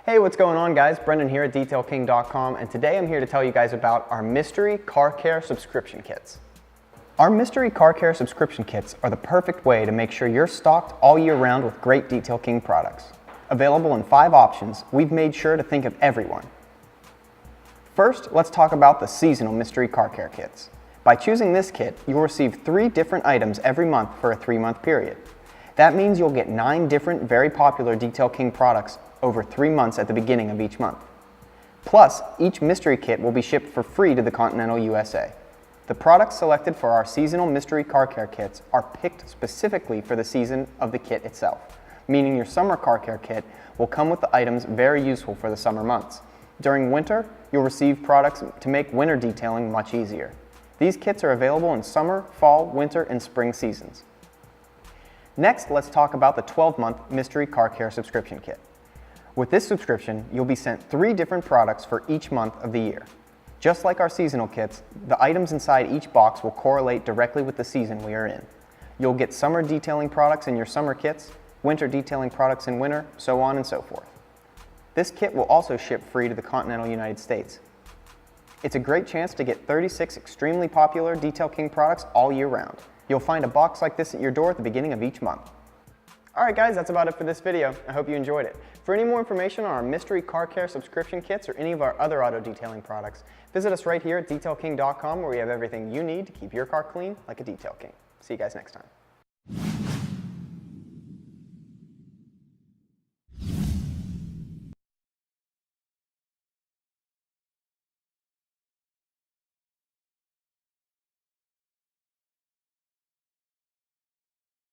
Hey, what's going on guys? Brendan here at DetailKing.com, and today I'm here to tell you guys about our mystery car care subscription kits. Our mystery car care subscription kits are the perfect way to make sure you're stocked all year round with great Detail King products. Available in 5 options, we've made sure to think of everyone. First, let's talk about the seasonal mystery car care kits. By choosing this kit, you'll receive 3 different items every month for a 3-month period. That means you'll get 9 different, very popular Detail King products over 3 months at the beginning of each month. Plus, each mystery kit will be shipped for free to the continental USA. The products selected for our seasonal mystery car care kits are picked specifically for the season of the kit itself, meaning your summer car care kit will come with the items very useful for the summer months. During winter, you'll receive products to make winter detailing much easier. These kits are available in summer, fall, winter, and spring seasons. Next, let's talk about the 12-month mystery car care subscription kit. With this subscription, you'll be sent 3 different products for each month of the year. Just like our seasonal kits, the items inside each box will correlate directly with the season we are in. You'll get summer detailing products in your summer kits, winter detailing products in winter, so on and so forth. This kit will also ship free to the continental United States. It's a great chance to get 36 extremely popular Detail King products all year round. You'll find a box like this at your door at the beginning of each month. Alright guys, that's about it for this video. I hope you enjoyed it. For any more information on our mystery car care subscription kits or any of our other auto detailing products, visit us right here at DetailKing.com, where we have everything you need to keep your car clean like a Detail King. See you guys next time.